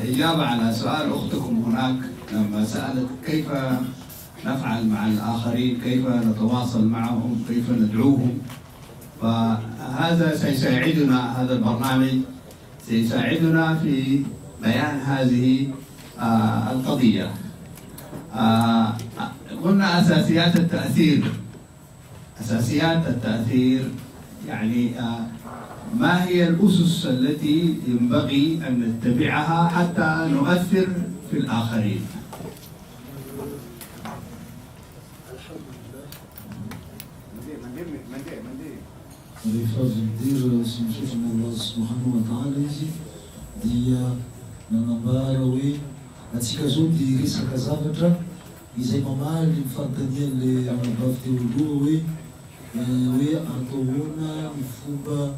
إجابة على سؤال أختكم هناك لما سألت كيف نفعل مع الآخرين، كيف نتواصل معهم، كيف ندعوهم. فهذا سيساعدنا، هذا البرنامج سيساعدنا في بيان هذه القضية. قلنا أساسيات التأثير. أساسيات التأثير يعني ما هي الأسس التي ينبغي أن نتبعها حتى نؤثر في الآخرين؟ Rehefa vidira sy misotrana Allah subhanahu wa ta'ala izy dia nanambara hoe atsika zao dia resaka zavatra izay mamaly mifantanian'le anabavy teo aloha hoe atao hoana ny fomba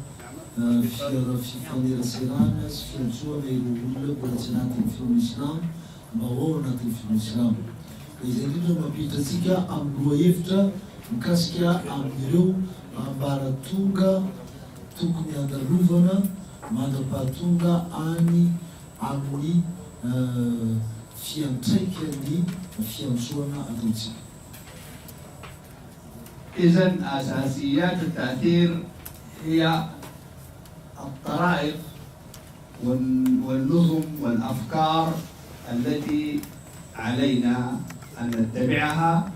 fifaneraserana sy fiantsoana ireo olona mbola tsy anatin'ny fiainana Islam mba ao anatin'ny fiainana Islam. Izay indrindra mampiditra atsika amin'ny loha hevitra mikasika amin'ireo ambaratonga tokony andalovana mandrapahatonga any amin'ny fiantraikany fiantsoana ataontsika. إذن أساسيات التأثير هي الطرائق والنظم والأفكار التي علينا أن نتبعها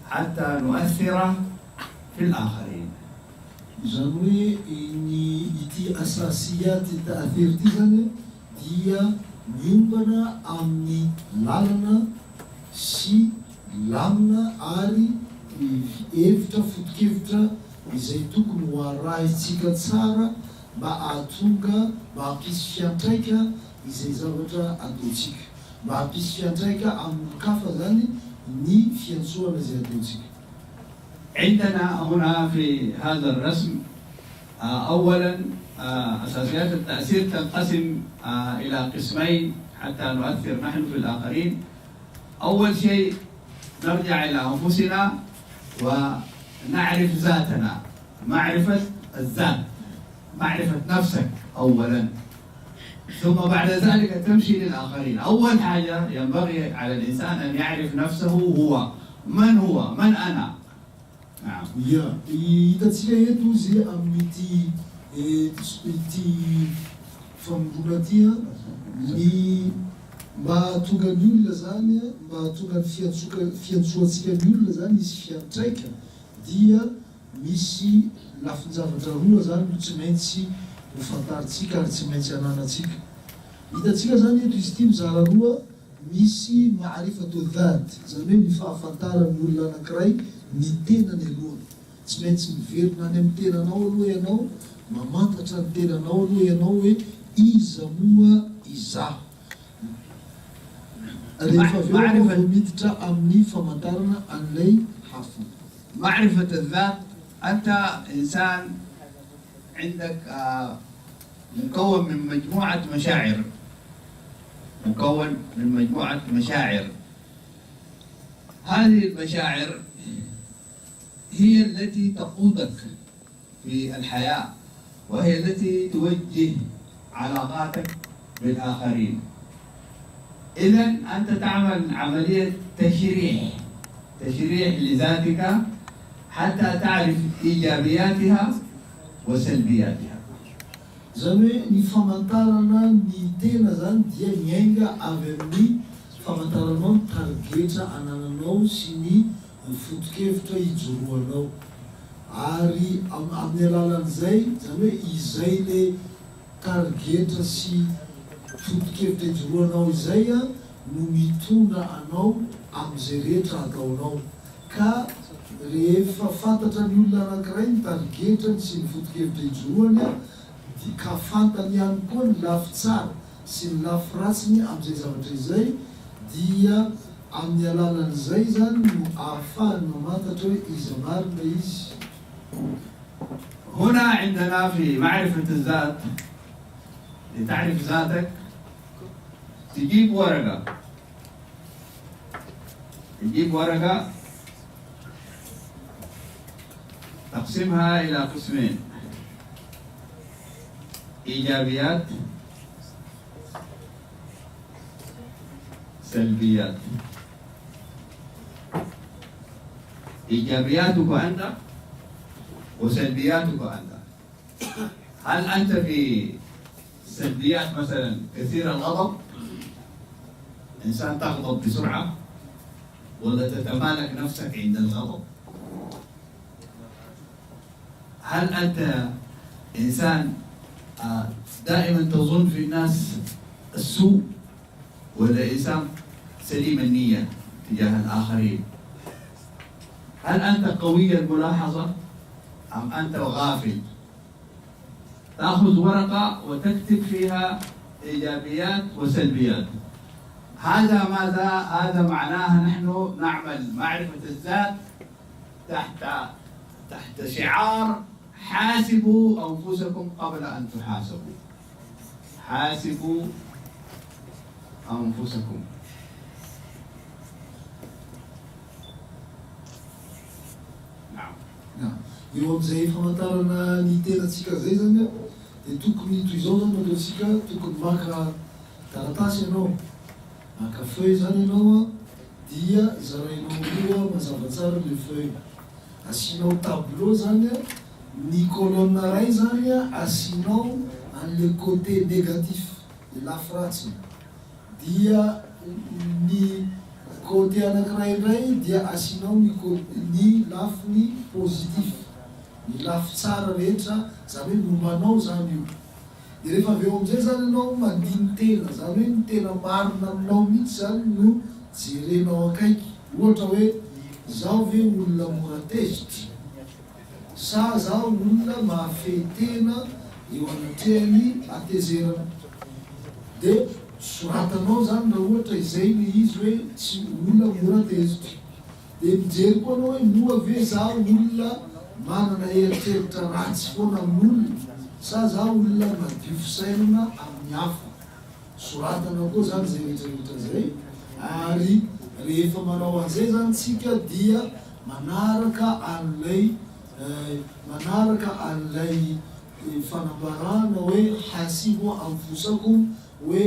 حتى نؤثر في الآخرين. Izany hoe ity asasiaty ta'athir ty zany dia miombana amin'ny lalana sy lamina ary hevitra foto-kevitra izay tokony ho arahintsika tsara mba ahatonga mba hampisy fiantraika izay zavatra ataontsika, mba hampisy fiantraika amin'ny kafa zany ny fiantsoana izay ataontsika. عندنا هنا في هذا الرسم أولا أساسيات التأثير تنقسم إلى قسمين حتى نؤثر نحن في الآخرين. أول شيء نرجع إلى أنفسنا ونعرف ذاتنا، معرفة الذات، معرفة نفسك أولا، ثم بعد ذلك تمشي للآخرين. أول حاجة ينبغي على الإنسان أن يعرف نفسه هو من هو، من أنا. Ya, hitantsika eto izay amin'ity famombona ty ny mba hahatonga ny olona zany, mba hahatonga ny fiantsoantsika ny olona zany izy fiantraika dia misy lafin-javatra roa zany no tsy maintsy ho fantaritsika ary tsy maintsy ananatsika. Hitantsika zany eto izy ity mizara roa, misy maarifato dhaty, zany hoe ny fahafantaran'ny olona anankiray ny tenany aloha, tsy maintsy miverina any amin'ny tenanao aloha ianao, mamantatra ny tenanao aloha ianao hoe iza moa izaho. Rehefa aveo vao miditra amin'ny famantarana an'ilay hafa. معرفة الذات، أنت إنسان عندك مكون من مجموعة مشاعر، مكون من مجموعة مشاعر. هذه المشاعر هي التي تقودك في الحياة، وهي التي توجه علاقاتك بالآخرين. إذن أنت تعمل عملية تشريح لذاتك حتى تعرف إيجابياتها وسلبياتها. Zany ny famantarana ny tena zany dia miainga avy amin'ny famantaranao ny tarigetra anananao sy ny foto-kevitra ijoroanao. Ary amin'ny alalan'izay, zany hoe izay le tarigetra sy foto-kevitra ijoroanao izay no mitondra anao amin'izay rehetra ataonao. Ka rehefa fantatra ny olona anankiray ny tarigetrany sy ny foto-kevitra ijoroany ka fantany ihany koa ny lafy tsara sy ny lafy ratsiny amin'izay zavatra izay, dia amin'ny alalan'izay zany no ahafahany mamantatra hoe iza marina izy. هنا عندنا في معرفة الذات، لتعرف ذاتك تجيب ورقة تقسمها إلى قسمين: إيجابيات سلبيات. إيجابياتك عندك وسلبياتك عندك. هل أنت في سلبيات مثلا كثير الغضب، إنسان تغضب بسرعة، ولا تتمالك نفسك عند الغضب؟ هل أنت إنسان دائما تظن في الناس السوء، ولا إنسان سليم النية تجاه الآخرين؟ هل أنت قوي الملاحظة أم أنت غافل؟ تأخذ ورقة وتكتب فيها إيجابيات وسلبيات. هذا معناها نحن نعمل معرفة الذات تحت شعار حاسبوا أنفسكم قبل أن تحاسبوا. حاسبوا أنفسكم. Eo amin'izay famantarana ny tenantsika zay zany a, dia tokony toy izao zany ataontsika, tokony maka taratasy ianao, maka feuille zany ianao a, dia zarainao aloha mazava tsara le feuille, asianao tableau zany a, ny colonne ray zany a asianao an'le côté négatif, le lafy ratsy, dia ny côté anankiray indray dia asianao ny lafiny positif, ny lafy tsara rehetra, zany hoe mombanao zany io. Dia rehefa avy eo amin'izay zany ianao mandiny tena, zany hoe ny tena marina aminao mihitsy zany no jerenao akaiky. Ohatra hoe zaho ve olona mora tezitra, sa zaho olona mahafehy tena eo anatrehany atezerana. Dia soratanao zany raha ohatra izay le izy hoe tsy olona mora tezitra. Dia mijery koa anao hoe moa ve zaho olona manana eritreritra ratsy foana amin'olona, sa zaho olona madio fisainana amin'ny hafa. Soratanao koa zany zay rehetrarehetra zay, ary rehefa manao an'izay zany tsika dia manaraka an'ilay fanambarana hoe hasibo anfusakum, hoe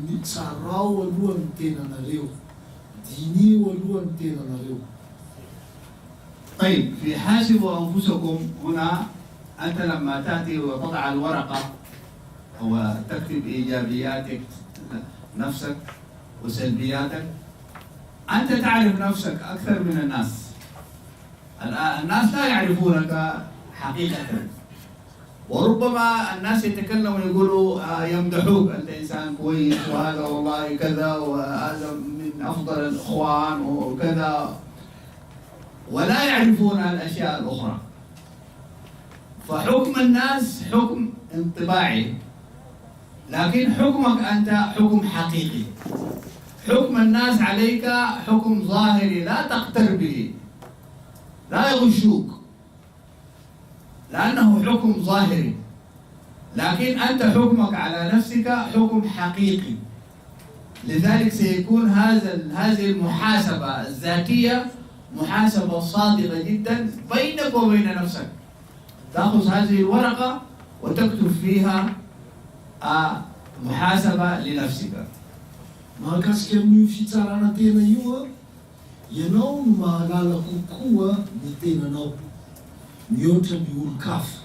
mitsarao alohan'ny tenanareo, dinio alohan'ny tenanareo. طيب، في حاسبوا أنفسكم هنا أنت لما تأتي وتضع الورقة وتكتب إيجابياتك نفسك وسلبياتك، أنت تعرف نفسك أكثر من الناس. الناس لا يعرفونك حقيقة، وربما الناس يتكلموا يقولوا يمدحوك، أنت إنسان كويس وهذا والله كذا وهذا من أفضل الإخوان وكذا، ولا يعرفون الأشياء الأخرى. فحكم الناس حكم انطباعي، لكن حكمك أنت حكم حقيقي. حكم الناس عليك حكم ظاهري لا تقتر به، لا يغشوك، لأنه حكم ظاهري. لكن أنت حكمك على نفسك حكم حقيقي. لذلك سيكون هذه المحاسبة الذاتية محاسبة صادقة جدا بينك وبين نفسك. تأخذ هذه الورقة وتكتب فيها محاسبة لنفسك. Mahakasika amin'io fitsarana tena io a, ianao no mahalala kokoa ny tenanao mihoatra ny olo-kafa.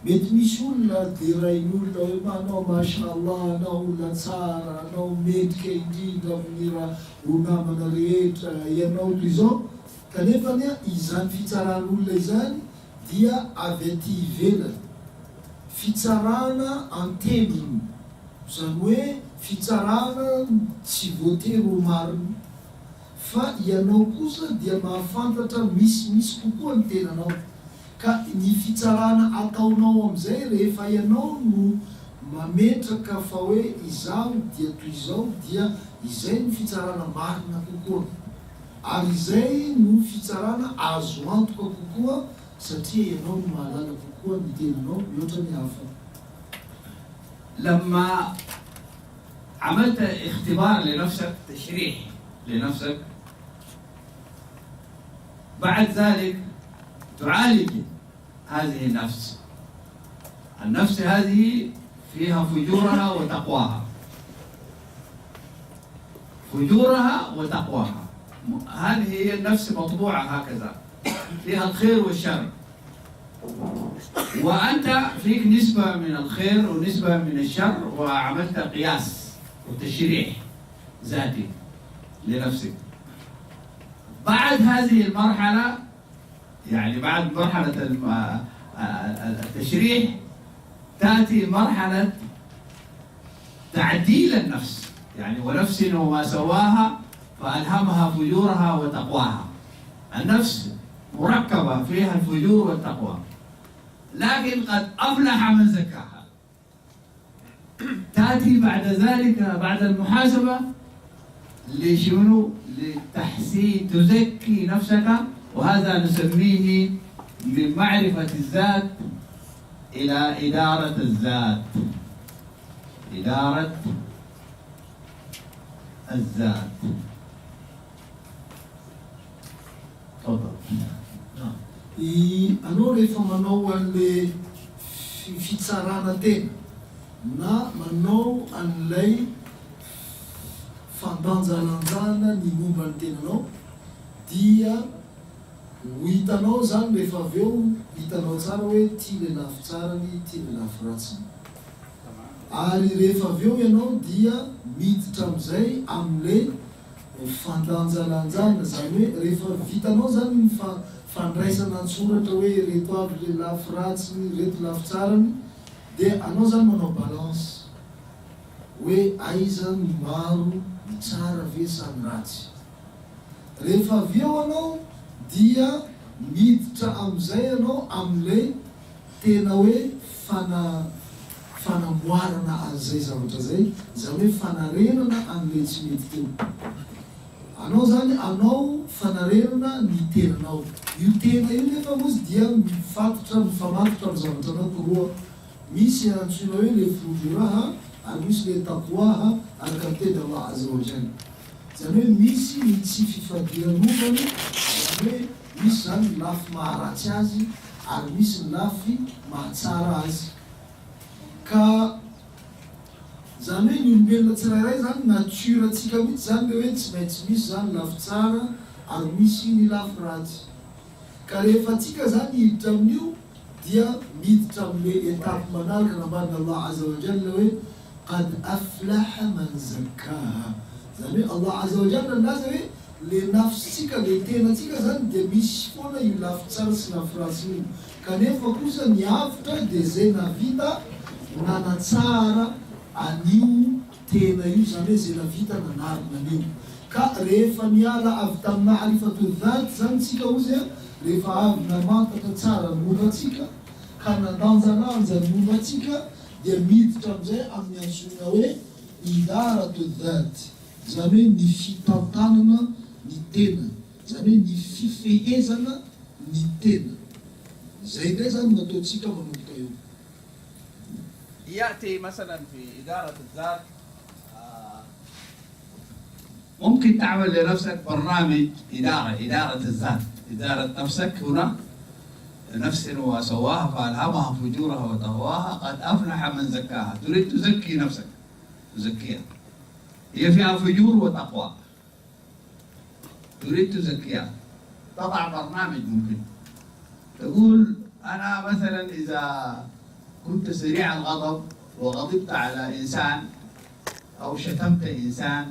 Mety misy olona dia rain'olona hoe manao mashallah, anao olona tsara, anao mendrika indrindra amin'ny raha ho namana rehetra, ianao toy izao. Kanefa izany fitsaran'olona izany dia avy aty ivelany, fitsarana an-tendrony, zany hoe fitsarana tsy voatery ho marina, fa ianao kosa dia mahafantatra misy kokoa ny tenanao. Ka ny fitsarana ataonao amin'izay rehefa ianao no mametraka fa hoe izaho dia toy izao, dia izay ny fitsarana marina kokoa. Ary izay no fitsarana azo antoka kokoa, satria ianao no mahalala kokoa ny tenanao mihoatra ny hafa. لما عملت اختبار لنفسك، تشريح لنفسك، بعد ذلك تعالج هذه النفس. النفس هذه فيها فجورها وتقواها. فجورها وتقواها. هذه هي النفس مطبوعة هكذا، فيها الخير والشر، وأنت فيك نسبة من الخير ونسبة من الشر، وعملت قياس وتشريح ذاتي لنفسك. بعد هذه المرحلة، يعني بعد مرحلة التشريح، تأتي مرحلة تعديل النفس، يعني ونفس وما سواها فألهمها فجورها وتقواها. النفس مركبة فيها الفجور والتقوى، لكن قد أفلح من زكاها. تأتي بعد ذلك بعد المحاسبة لشنو؟ لتحسين، تزكي نفسك، وهذا نسميه من معرفة الذات إلى إدارة الذات. إدارة الذات. تفضل. Anao rehefa manao an'le fitsarana tena na manao an'ilay fandanjalanjana ny momba ny tenanao, dia ho hitanao zany rehefa avy eo hitanao tsara hoe ty le lafy tsarany, ty le lafy ratsiny. Ary rehefa avy eo ianao dia miditra amin'izay amin'le fandanjalanjana, zany hoe rehefa vitanao zany ny fandraisana an-tsoratra hoe reto avy le lafy ratsiny, reto lafy tsarany, dia anao zany manao balance hoe aiza ny maro, ny tsara ve sa ny ratsy. Rehefa avy eo anao dia miditra amin'izay anao amin'le tena hoe fanamoarana an'izay zavatra zay, zany hoe fanarenana an'le tsy mety teo. Anao zany anao fanarenana ny tenanao. Io tena io nefa mozy dia mifamatotra amin'ny zavatra anankiroa. Misy antsoina hoe le fujuraha ary misy le taqwaha araka ny teny Allah azza wa jalla. Zany hoe misy ny tsy fifadiran'ovany, zany hoe misy zany ny lafy maharatsy azy ary misy ny lafy mahatsara azy. Ka zany hoe ny olombelona tsirairay zany naturatsika mihitsy zany le hoe tsy maintsy misy zany lafy tsara ary misy ny lafy ratsy. Ka rehefa tsika zany hiditra amin'io dia miditra amin'le etape manaraka nambarina Allah azza wa jalla hoe qad aflaha man zakkaha. Zany hoe Allah azza wa jalla laza hoe le nafsitsika, le tenatsika zany dia misy foana io lafy tsara sy lafy ratsy io. Kanefa kosa ny avitra dia zay navita nanatsara an'io tena io, zany hoe zay navita nanarina an'io. Ka rehefa miala avy tamin'ny ma'rifatu dhat zany tsika ozy a, rehefa avy namantatra tsara ny mombatsika ka nandanjalanja ny mombatsika, dia miditra amin'izay amin'ny antsoina hoe idaratu dhat, zany hoe ny fitantanana ny tena, zany hoe ny fifehezana ny tena. Zay ndray zany nataotsika manomboka eo. يأتي مثلا في إدارة الذات ممكن تعمل لنفسك برنامج إدارة الذات، إدارة نفسك. هنا نفس وسواها فألهمها فجورها وتقواها قد أفلح من زكاها. تريد تزكي نفسك، تزكيها، هي فيها فجور وتقوى، تريد تزكيها، تضع برنامج. ممكن تقول أنا مثلا إذا كنت سريع الغضب وغضبت على إنسان أو شتمت إنسان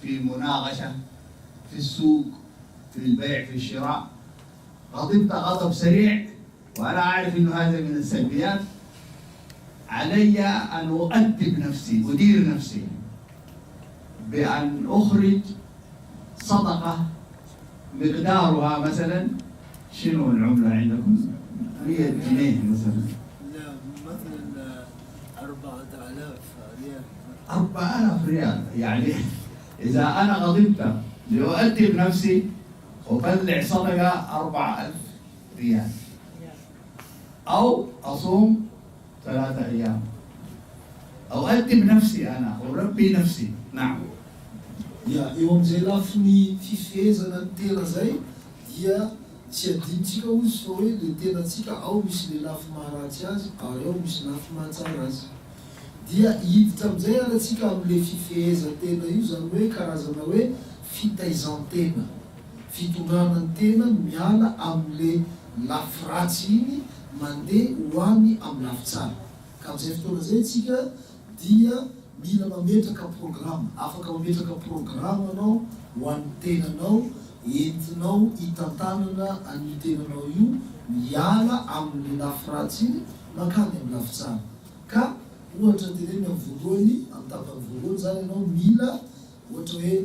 في مناقشة في السوق، في البيع، في الشراء، غضبت غضب سريع وأنا أعرف أنه هذا من السلبيات، علي أن أؤدب نفسي، أدير نفسي بأن أخرج صدقة مقدارها مثلا، شنو العملة عندكم؟ 100 جنيه مثلا. 4000 ريال. يعني إذا أنا غضبت لأؤدب نفسي أطلع صدقة 4000 ريال، أو أصوم 3 أيام، أؤدب نفسي، أنا أربي نفسي. نعم. Ya, eo amin'izay lafy ny fifehezana ny tena zay dia tsy adintsika ozy fa hoe le tenatsika ao misy le lafy maharatsy azy, ao misy lafy mahatsara azy. dia hiditra amin'izay aratsika amin'le fifehezan-tena io zany hoe karazana hoe fitaizan-tena, fitondrana ny tena miala amin'le lafiratsy iny mandeha ho any amin'ny lafitsara. Ka amin'izay fotoana zay tsika dia mila mametraka programma, afaka mametraka programma anao ho an'ny tenanao, entinao hitantanana an'io tenanao io miala amin'ny lafiratsy iny mankany amin'ny lafitsara. Ka ohatra teneny amin'ny voalohany, amin'ny tapany voalohany zany ianao mila ohatra hoe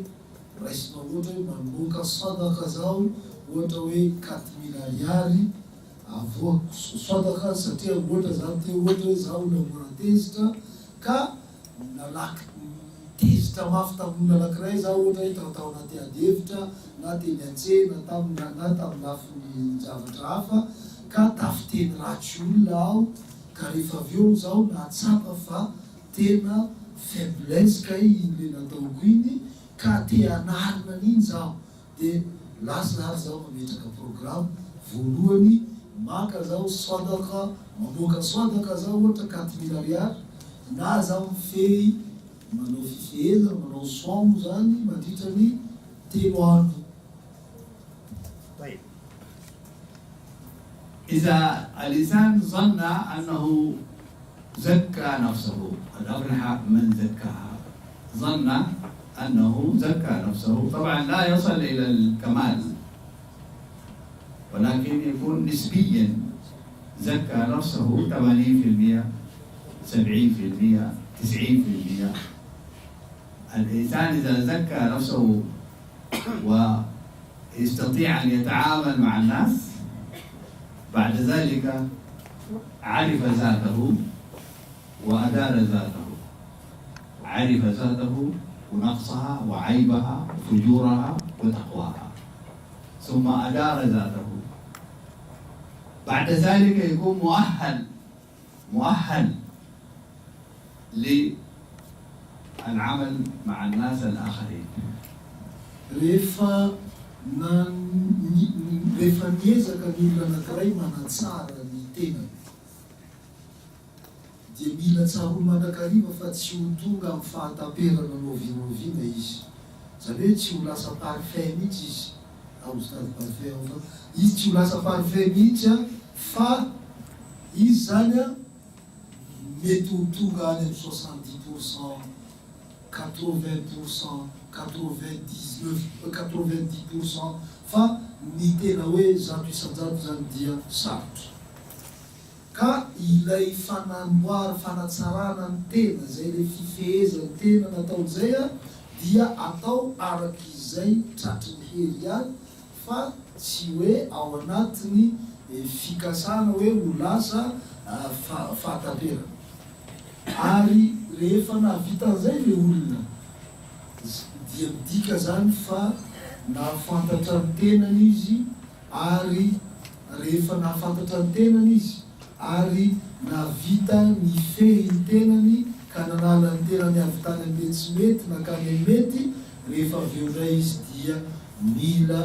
raisinao ohatra hoe manomboka sadaka zao ohatra hoe 4 000 ariary avoako sadaka satria ohatra zany teo ohatra hoe zaho namora tezitra ka nalaky tezitra mafy tamin'olona anankiray zaho ohatra hoe tao anaty adevitra na teny an-tsena na tamin'ny lafiny zavatra hafa ka tafiteny ratsy olona aho ka rehefa avy eo zaho nahatsapa fa tena faiblesse ka in'le nataoko iny ka te hanarina an'iny zaho dia lasa ary zaho mametraka programme. Voalohany maka zaho sadaka, mamoaka sadaka zaho ohatra 4 000 ariary na zaho mifehy manao fifehezana manao soamo zany mandritra ny 3 andro. إذا الإنسان ظن أنه زكى نفسه، قد أفلح من زكاها، ظن أنه زكى نفسه، طبعا لا يصل إلى الكمال ولكن يكون نسبيا زكى نفسه 80%، 70%، 90%. الإنسان إذا زكى نفسه ويستطيع أن يتعامل مع الناس بعد ذلك عرف ذاته وأدار ذاته، عرف ذاته ونقصها وعيبها وفجورها وتقواها، ثم أدار ذاته. بعد ذلك يكون مؤهل للعمل مع الناس الآخرين. rehefa niezaka ny olona anankiray manatsara ny tenany dia mila tsaro manakariva fa tsy ho tonga amin'ny fahataperana novinoviana izy, zany hoe tsy ho lasa parfait mihitsy izy aostady parfait fa izy tsy ho lasa parfait mihitsy a fa izy zany a mety ho tonga any amin'ny 70%, 80%, 90% fa ny tena hoe zato isan-jato zany dia sarotra. Ka ilay fanamboara fanatsarana ny tena zay le fifehezany tena natao zay a dia atao arak'izay tratry ny hery any fa tsy hoe ao anatiny fikasana hoe ho lasa fahataperana. Ary rehefa navitan'izay le olona dia midika zany fa nahafantatra ny tenany izy, ary rehefa nahafantatra ny tenany izy ary navita nifehy ny tenany ka nanala ny tenany avy tany amin'ny tsy mety nakany amin'ny mety, rehefa avy eo indray izy dia mila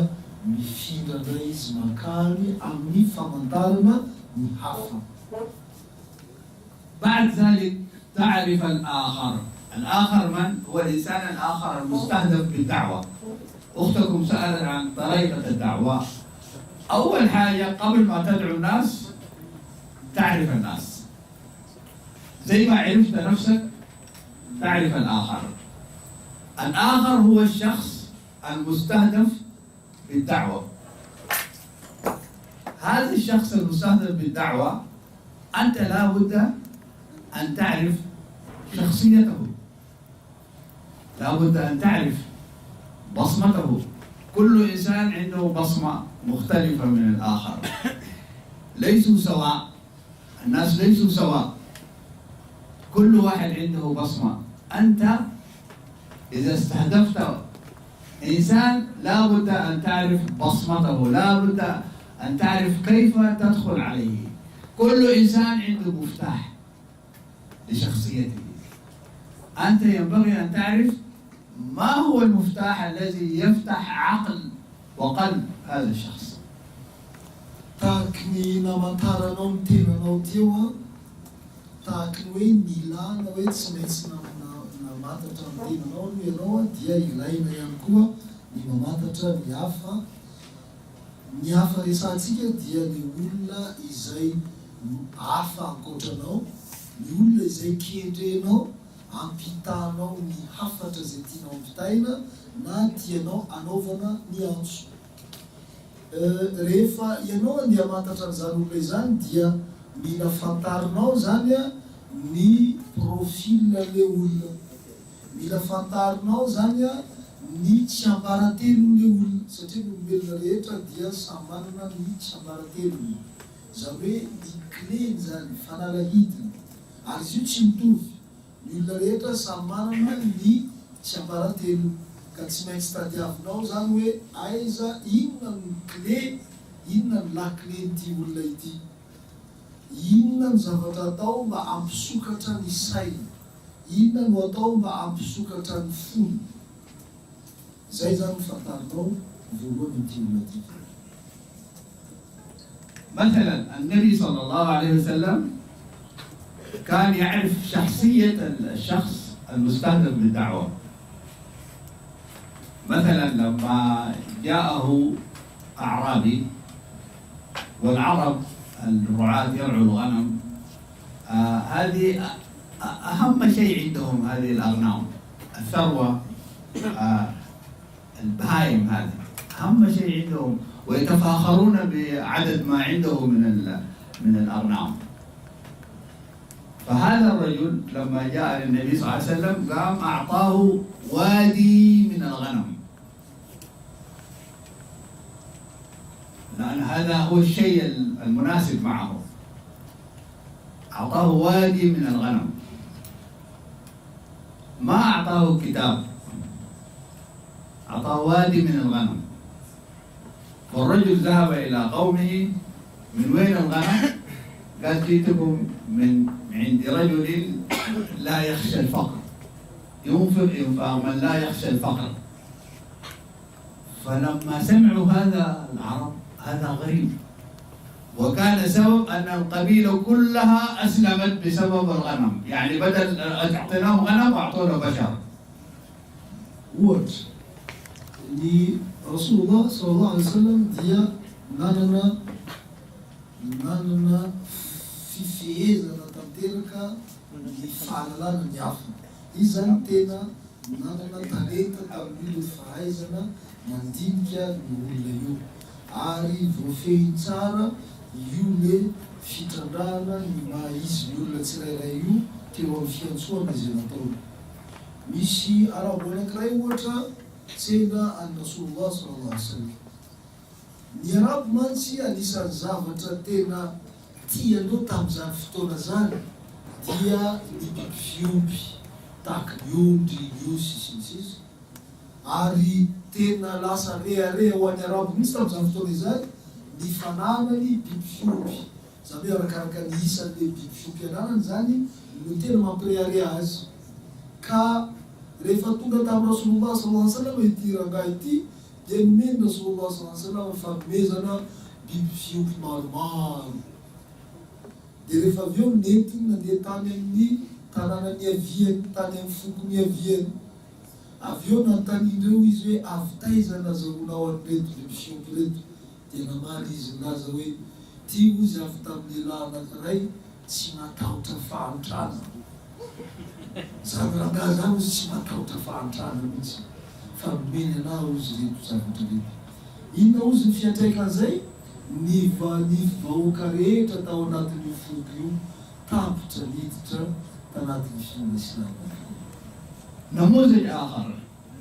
mifindra indray izy mankany amin'ny famantarana ny hafa. بعد ذلك تعرف الآخر. الآخر من؟ هو الإنسان الآخر المستهدف بالدعوة. أختكم سألت عن طريقة الدعوة. أول حاجة قبل ما تدعو الناس تعرف الناس. زي ما عرفت نفسك تعرف الآخر. الآخر هو الشخص المستهدف بالدعوة. هذا الشخص المستهدف بالدعوة أنت لا بد أن تعرف شخصيته، لا بد أن تعرف بصمته. كل إنسان عنده بصمة مختلفة من الآخر، ليسوا سواء، الناس ليسوا سواء، كل واحد عنده بصمة. أنت إذا استهدفت إنسان لا بد أن تعرف بصمته، لا بد أن تعرف كيف تدخل عليه. كل إنسان عنده مفتاح لشخصيته، أنت ينبغي أن تعرف ما هو المفتاح الذي يفتح عقل وقلب هذا الشخص. Tahaka ny namantaranao ny tenanao teo a, tahaka ny hoe milana hoe tsy maintsy namatatra ny tenanao no ianao dia ilaina ihany koa ny mamatatra ny hafa. Ny hafa resantsika dia ny olona izay hafa ankoatranao, ny olona izay kendrenao ampitanao ny hafatra izay tianao ampitaina na tianao anaovana ny antso. Rehefa ianao andeha hamatatra an'izany olona izany dia mila fantarinao zany a ny profiln'le olona, mila fantarinao zany a ny tsiambaratelon'le olona, satria ny olombelona rehetra dia samy manana ny tsiambaratelony, zany hoe ny cleny zany fanalahidiny, ary izy io tsy mitovy. Ny olona rehetra samy manana ny tsiambaratelony, ka tsy maintsy tadiavinao zany hoe aiza inona ny clé, inona ny laclen'ity olona ity, inona ny zavatra atao mba ampisokatra ny saina, inona no atao mba ampisokatra ny fony. Zay zany fantarinao voalohany ity olona ity. مثلا النبي صلى الله عليه وسلم كان يعرف شخصية الشخص المستهدف بالدعوة. مثلا لما جاءه أعرابي، والعرب الرعاة يرعوا الغنم، هذه أهم شيء عندهم، هذه الأغنام، الثروة، البهائم، هذه أهم شيء عندهم، ويتفاخرون بعدد ما عنده من الأغنام. فهذا الرجل لما جاء للنبي صلى الله عليه وسلم قام أعطاه وادي من الغنم، لأن هذا هو الشيء المناسب معه. أعطاه وادي من الغنم، ما أعطاه كتاب، أعطاه وادي من الغنم. والرجل ذهب إلى قومه: من وين الغنم؟ قال: جئتكم من عند رجل لا يخشى الفقر، ينفق إنفاق من لا يخشى الفقر. فلما سمعوا هذا العرب، هذا غريب، وكان سبب أن القبيلة كلها أسلمت بسبب الغنم، يعني بدل أعطيناهم غنم أعطونا بشر. What? Ni Rasulullah sallallahu alaihi wasallam dia nanana fifehezana tanteraka ny fahalalana ny hafa. Izy zany tena nanana talenta tamin'io fahaizana mandinika ny olona io, ary voafehy tsara io le fitrandrahana ny maha izy ny olona tsirairay io teo amin'ny fiantsoana izay nataony. Misy arabo anankiray ohatra tsena any Rasulullah sallallahu alaihi wasallam. Ny arabo mantsy anisan'ny zavatra tena tiandreo tamin'izany fotoana zany dia ny biby fiompy tahaka ny ondry, ny osy sy ny sisa, ary tena lasa rehareha ho an'ny arabo mihitsy tamin'izany fotoana izany ny fananany biby fiompy. Zany hoe arakaraka ny isan'le biby fiompy ananany zany no tena mampirehareha azy. Ka rehefa tonga tamin'ny Rasulullah sallallahu alaihi wasallam ity rangahy ity, dia nomeny Rasulullah sallallahu alaihi wasallam fanomezana biby fiompy maromaro. Dia rehefa avy eo nentiny nandeha tany amin'ny tanàna niaviany, tany amin'ny foko niaviany. Avy eo nantanindreo izy hoe avitaizana azahoanao an'ireto biby fiompy reto. Dia namaly izy milaza hoe ty ozy avy tamin'ny lehilahy anankiray tsy matahotra fahantrana. Zany rangahy zany ozy tsy matahotra fahantrana mihitsy, fa nomeny anahy ozy reto zavatra reto. Inona ozy ny fiantraikan'izay? Ny vahoaka rehetra tao anatin'io foko io tapitra miditra tanatin'ny fiainana Islama. نموذج آخر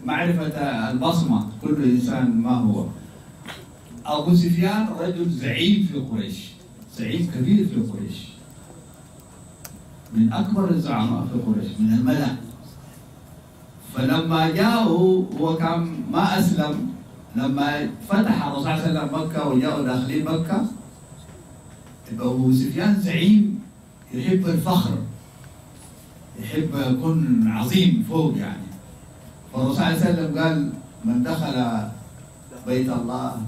معرفة البصمة، كل إنسان ما هو. أبو سفيان رجل زعيم في قريش، زعيم كبير في قريش، من أكبر الزعماء في قريش، من الملأ. فلما جاءوا هو كان ما أسلم، لما فتح الرسول صلى الله عليه وسلم مكة وجاءوا داخلين مكة، أبو سفيان زعيم يحب الفخر، يحب يكون عظيم فوق يعني. فالرسول صلى الله عليه وسلم قال: من دخل بيت الله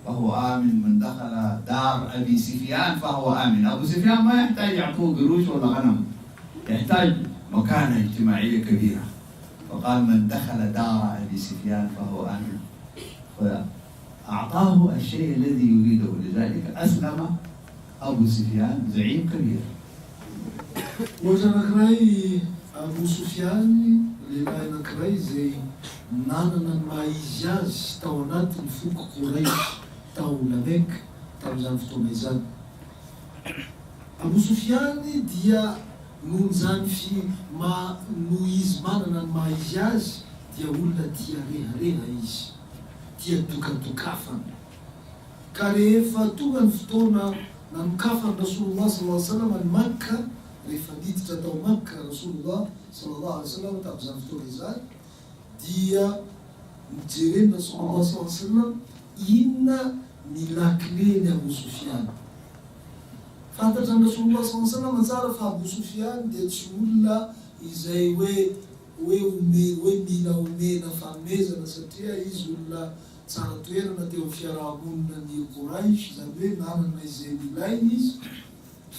فهو آمن، من دخل دار أبي سفيان فهو آمن. أبو سفيان ما يحتاج يعطوه قروش ولا غنم، يحتاج مكانة اجتماعية كبيرة. فقال من دخل دار أبي سفيان فهو آمن، فأعطاه الشيء الذي يريده، لذلك أسلم أبو سفيان زعيم كبير. وجنكراي أبو سفيان لنكراي زي نانا مايجاز تاونات الفوق قريش تاولمك تاوزان فتوميزان. أبو سفيان ديا نونزان في ما نويز مانا مايجاز ديا ولا ديا ريها إيش ديا دوكا كاريفا توغن فتونا نمكافا رسول الله صلى الله عليه وسلم مكة رفديت تتو مكة رسول الله صلى الله عليه وسلم تابزان فتونا ديا جيرين رسول الله صلى الله عليه وسلم إنا ملاكلين أبو سفيان. فاتت رسول الله صلى الله عليه وسلم نزارف أبو سفيان ديت شمولا إزاي وميلا ومينا فاميزا نساتيا إزولا سارتوير نتيو فيرابون ني قريش زبين نانا نيزي ميلاينيز.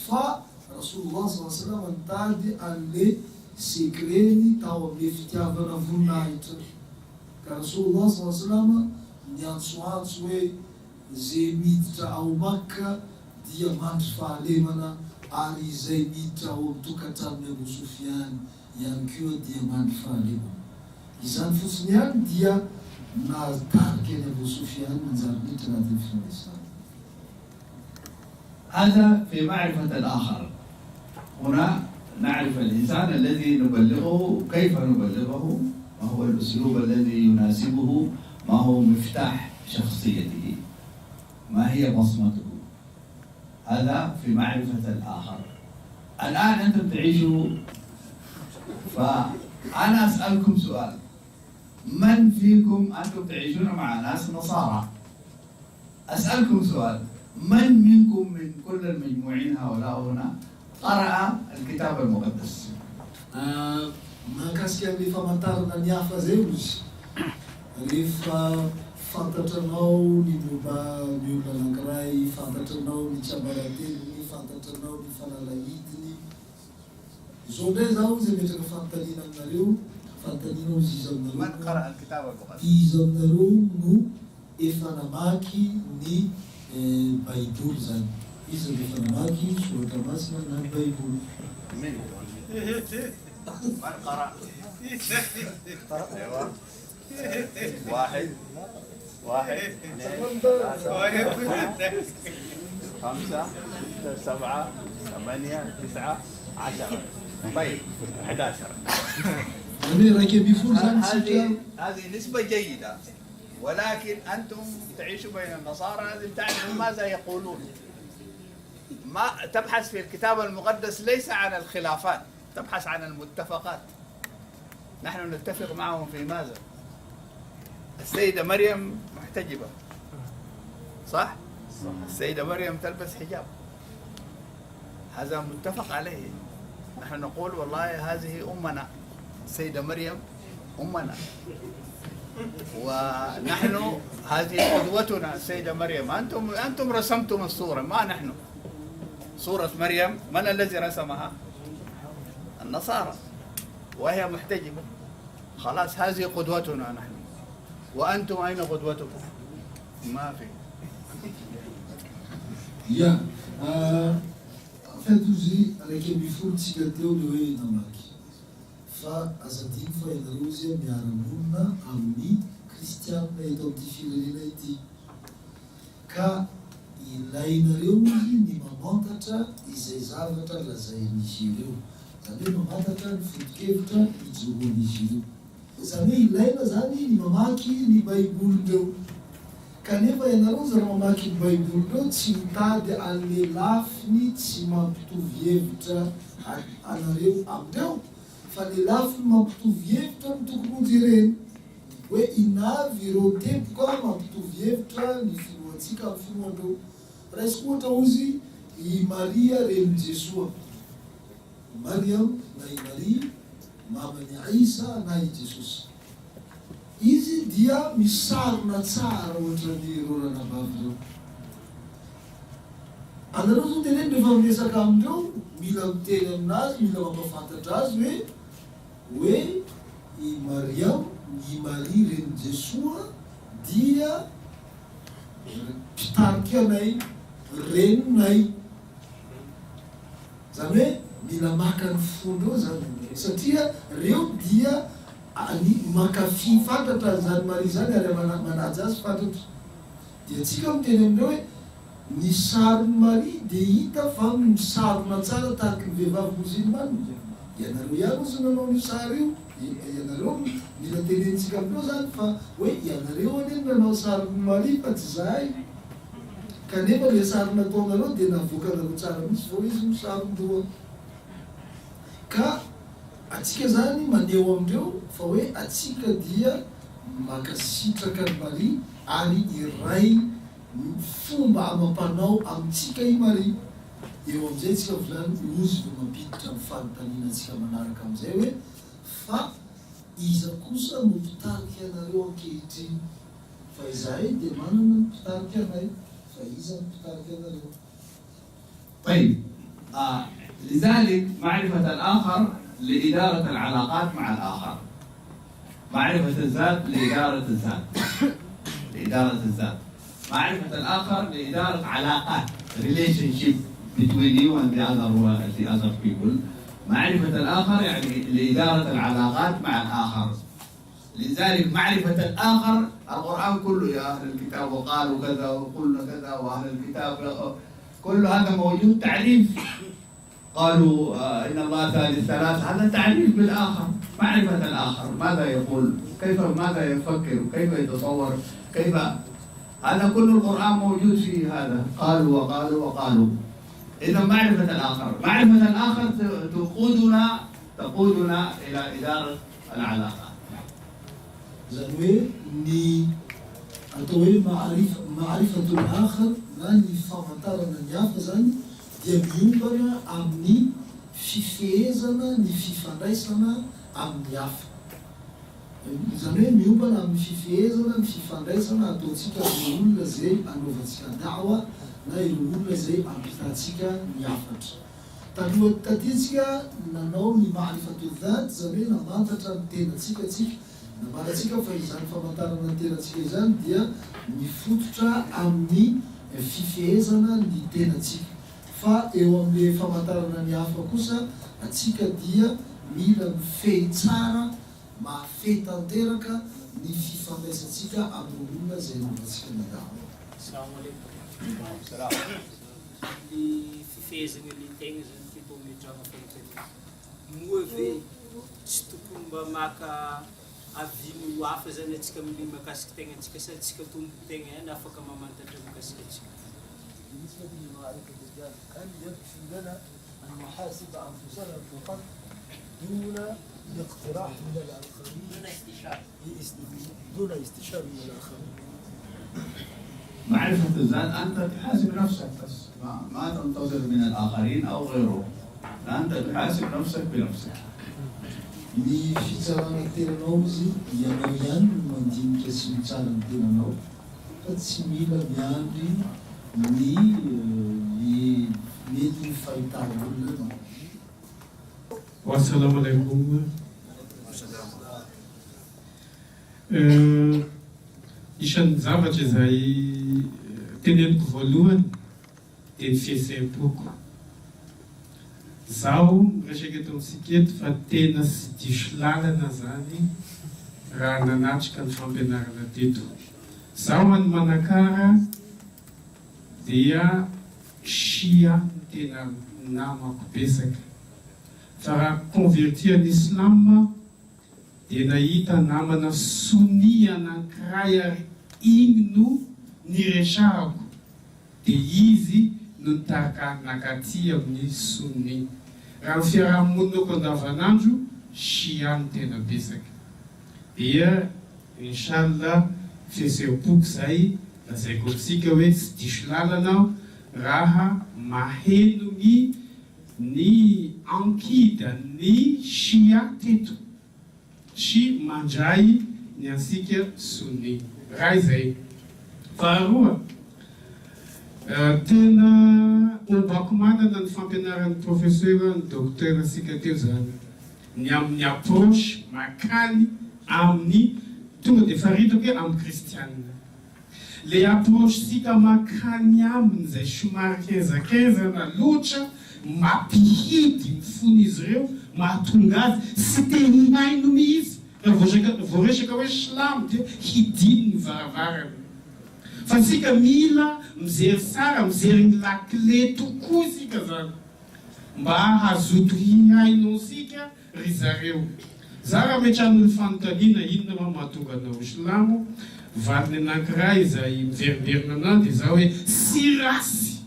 فرسول الله صلى الله عليه وسلم انتادي أن لي سيكريني تاو بيفتيافنا فنايت. كرسول الله صلى الله عليه وسلم نيان سوات سوي زيميت تاو مكة ديا مانتفا ليمنا علي زيميت تاو توكتان أبو سفيان يانكيو ديا مانتفا ليمنا. إذن فسنيان ديا نازدار أبو سفيان من زربيت نادي في الإسلام. هذا في معرفة الآخر. هنا نعرف الإنسان الذي نبلغه، كيف نبلغه، ما هو الأسلوب الذي يناسبه، ما هو مفتاح شخصيته، ما هي بصمته. هذا في معرفة الآخر. الآن أنتم تعيشوا، فأنا أسألكم سؤال: من فيكم أنتم تعيشون مع ناس نصارى؟ أسألكم سؤال: من منكم من كل المجموعين هؤلاء هنا قرأ الكتاب المقدس؟ ما كاسكي ريفا مطارنا نيافا زيوز ريفا فانتتنو نيبوبا نيولا نغراي فانتتنو نيشابالاتيني فانتتنو نيفالالايدني زودي زاوزي ميتنا فانتالينا ناريو فانتالينو زيزم نارو. من قرأ الكتاب المقدس؟ زيزم نارو نو إفاناماكي ني بايبول زان. إذا إفاناماكي سورة ماسنا نان بايبول. من قرأ؟ أيوة. واحد اثنين ثلاثة 5 6 7 8 9 10. طيب 11. هذه نسبة جيدة، ولكن أنتم تعيشوا بين النصارى، لازم تعرفوا ماذا يقولون. ما تبحث في الكتاب المقدس ليس عن الخلافات، تبحث عن المتفقات. نحن نتفق معهم في ماذا؟ السيدة مريم محتجبة، صح؟ السيدة مريم تلبس حجاب، هذا متفق عليه. نحن نقول والله هذه أمنا السيدة مريم، أمنا، ونحن هذه قدوتنا السيدة مريم. أنتم رسمتم الصورة، ما نحن. صورة مريم من الذي رسمها؟ النصارى، وهي محتجبة. خلاص هذه قدوتنا نحن. وأنتم أين قدوتكم؟ ما في. يا فدوزي عليك بيفور تيجاتيو لوي نماكي فأزدين فايدروزيا ميارمونا أمني كريستيان نيدونتيفي لينايتي كا ilaina reo izy ny mamantatra izay zavatra lazain'izy ireo, zany hoe mamantatra ny foto-kevitra ijoroan'izy ireo. Zany hoe ilaina zany ny mamaky ny baibolindreo. Kanefa ianareo zany mamaky ny baibolindreo tsy mitady an'le lafiny tsy mampitovy hevitra anareo amindreo, fa le lafiny mampitovy hevitra ny tokony hojereny. Hoe inavy ireo tempoka mampitovy hevitra ny finoantsika amin'ny finoandreo. Raisiko ohatra ozy i Maria reny Jesoa, Mariam na i Maria mamany Isa na i Jesosy. Izy dia misarona tsara ohatra ny rorana bavy reo. anareo zao tena rehefa miresaka amindreo mila miteny aminazy mila mampafantatra azy hoe i Mariam i Marie reny Jesoa dia mpitarika anay reninay, zany hoe mila maka ny fondreo zany satria reo dia makafy fantatra zany Marie zany ary manaja azy fantatra. Dia tsika miteny amindreo hoe ny sarony Marie dia hita fa misarona tsara tahaka ny vehivavy musulmane. Ianareo ihany ozy nanao ny sary io, ianareo mila tenentsika amindreo zany fa hoe ianareo anie nanao sarony Marie fa tsy zahay, kanefa le sary nataonareo dia navoakanareo tsara mihitsy vao izy misarondroa. Ka atsika zany maneho amindreo fa hoe atsika dia makasitraka ny Marie ary iray fomba amam-panao amintsika i Marie. Eo amin'izay tsika volany ozy vao mampiditra amin'ny fanontaniana atsika manaraka amin'izay hoe fa iza kosa no mpitarika anareo ankehitriny, fa izahay dia manana ny mpitarika anay, fa iza no mpitarika anareo. طيب لذلك معرفة الآخر لإدارة العلاقات مع الآخر، معرفة الذات لإدارة الذات، لإدارة الذات، معرفة الآخر لإدارة علاقات relationship between you and the other people. معرفة الآخر يعني لإدارة العلاقات مع الآخر. لذلك معرفة الآخر القرآن كله يا أهل الكتاب وقالوا كذا وقلنا كذا وأهل الكتاب كل هذا موجود تعريف. قالوا إن الله ثالث ثلاث، هذا تعريف بالآخر، معرفة الآخر ماذا يقول، ماذا يفكر، كيف يتصور، كيف، هذا كل القرآن موجود في هذا، قالوا وقالوا وقالوا. إذا معرفة الآخر، معرفة الآخر تقودنا إلى إدارة العلاقات. زين ني أتوي معرفة الآخر ناني فهمتارنا نيافزان dia miombana amin'ny fifehezana ny fifandraisana amin'ny hafa. Zany hoe miombana amin'ny fifehezana ny fifandraisana ataontsika ireo olona zay anaovantsika dawa na ireo olona zay ampitatsika ny hafatra. Taloha tatintsika nanao ny maarifatu dhat, zany hoe namantatra ny tenatsika tsika, namantatsika fa izany famantarana ny tenatsika izany dia mifototra amin'ny fifehezana ny tenatsika. Fa eo amin'ilay famantarana ny hafa kosa atsika dia mila mifehy tsara, mahafehy tanteraka ny fifandraisantsika amin'ny olona zay anaovantsika ny dawa. Assalamu alaikum. Ny fifehezana ny tegna zany fito mitranga fahitana. Moa ve tsy tokony mba maka avino hafa zany atsika amin'ny mahakasika tegna atsika sady atsika tombo tegna ihany afaka mamantatra mahakasika atsika. بالنسبة لمعرفة الذات أن يكفي لنا أن نحاسب أنفسنا فقط دون الاقتراح من الآخرين، دون استشارة من الآخرين. معرفة الذات أنت تحاسب نفسك بس، ما تنتظر من الآخرين أو غيرهم، أنت تحاسب نفسك بنفسك. Ny fitsarana tenanao izy ianao ihany no mandinika sy mitsara ny tenanao fa tsy mila miandry ny mety ny fahitana olona. Wassalamu alaikum. Isan'ny zavatra izay teneniko voalohany dia ny fiheseham-poko. Zaho miresaka eto amintsika eto fa tena sy diso lalana zany raha nanatrika ny fampianarana teto. Zaho any Manakara dia shia tena namako betsaka. Fa raha converti en islam dia nahita namana sunni anankiray ary igny no niresahako. Dia izy no nitarika nakaty amin'ny sunni. Raha ny fiarahamoniko andavanandro, shia no tena betsaka. Dia inshallah fiheseham-poko zay lazaiko amintsika hoe tsy diso lalana raha maheno ny ankida ny shia teto sy mandray ny ansika sunni. Raha izay. Faharoa, tena bakomana na ny fampianaran'ny professeur ny docteur asika teo zany ny amin'ny approche makany amin'ny tonga de faritako hoe amin'ny kristianina le approche sika makany aminy zay somary kezakeza loatra mampihidy ny fon'izy ireo mahatonga azy sy te hihaino mihitsy voaresaka hoe slamo dia hidiny ny varavarana fa sika mila mijery tsara mijery ny lakle tokoa sika zany mba hazoto hihaino sika ry zareo za raha metrano ny fanontaniana inona ma mahatonga anao slamo valiny anankiray izay miveriberina anao dia za hoe sy rasy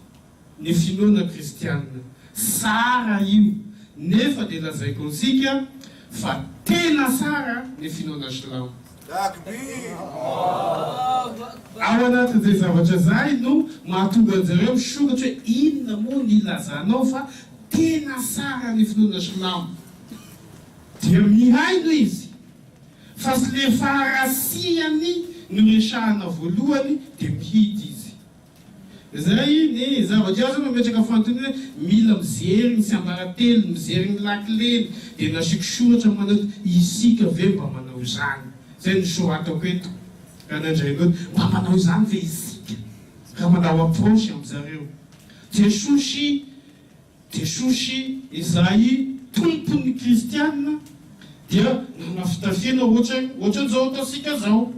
ny finoana kristianina sara io nefa dia lazaiko ansika fa tena sara ny finoana slamo ao anatin'izay zavatra zay no mahatonga anjareo misokatra hoe inona moa ny ilazanao fa tena sara ny finoana slamo dia mihaino izy fa sy le faharasiany no resahana voalohany dia mihidy izy zay ny zavatra azo mametraka fanontaniana hoe mila mijery ny sy ambaratelo mijery ny lakleny dia nasiko soratra manao isika ve mba manao izany zay ny soratako eto ka nandrainao mba manao izany ve isika raha manao approche amin'zareo tesosy izay tompon'ny kristianina dia na fitafiana ohatran'izao ataosika zao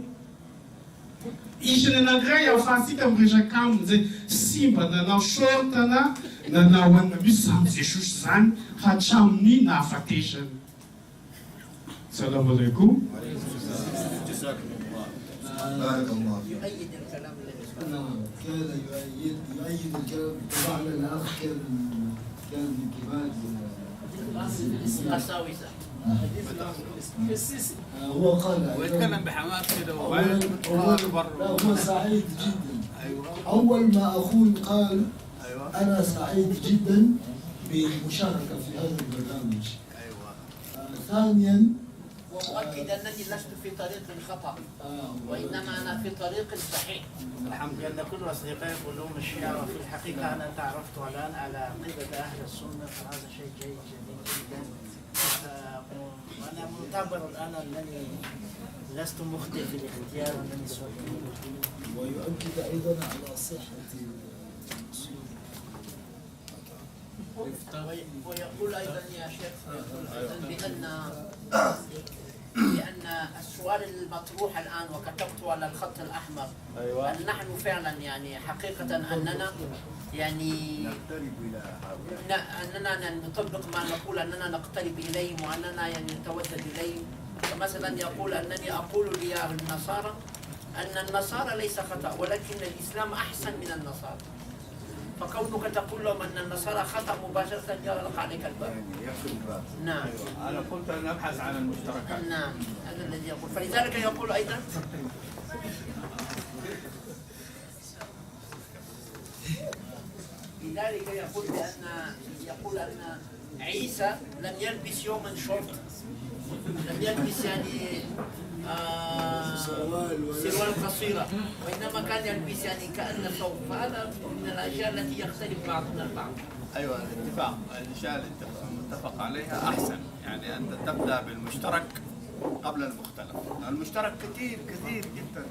isany anankiray ahafahasika miresaka aminy zay simba nanao shortana nanao anna misy zany jesosy zany hatramin'ny nahafatesany salamu alaikum يؤيد الكلام طبعا الاخ كان من كبار قساوسة هو قال ويتكلم بحماس كده هو سعيد جدا. اول ما اخوي قال انا سعيد جدا بالمشاركه في هذا البرنامج. ثانيا وأؤكد أنني لست في طريق الخطأ وإنما أنا في طريق صحيح. الحمد لله كل أصدقائي يقولون الشيعة وفي الحقيقة أنا تعرفت الآن على قبة أهل السنة فهذا شيء جيد جميل جدا. وأنا معتبر الآن أنني لست مخطئ في الاختيار وأنني صحيح. ويؤكد أيضا على صحة ويقول أيضا يا شيخ بأن السؤال المطروح الآن وكتبته على الخط الأحمر أن نحن فعلا يعني حقيقة أننا يعني أننا نطبق ما نقول أننا نقترب إليهم وأننا يعني نتودد إليهم. فمثلا يقول أنني أقول للنصارى أن النصارى ليس خطأ ولكن الإسلام أحسن من النصارى. فكونك تقول لهم أن النصارى خطأ مباشرة يغلق عليك الباب. نعم. أنا قلت أن أبحث عن المشتركات. نعم هذا الذي يقول. فلذلك يقول أيضا لذلك يقول أن عيسى لم يلبس يوما شورت، لم يلبس يعني سروال قصيرة، وإنما كان يلبس يعني كأن ثوب. فهذا من الأشياء التي يختلف بعضنا البعض. أيوة الاتفاق، الأشياء المتفق عليها أحسن، يعني أنت تبدأ بالمشترك قبل المختلف. المشترك كثير جدا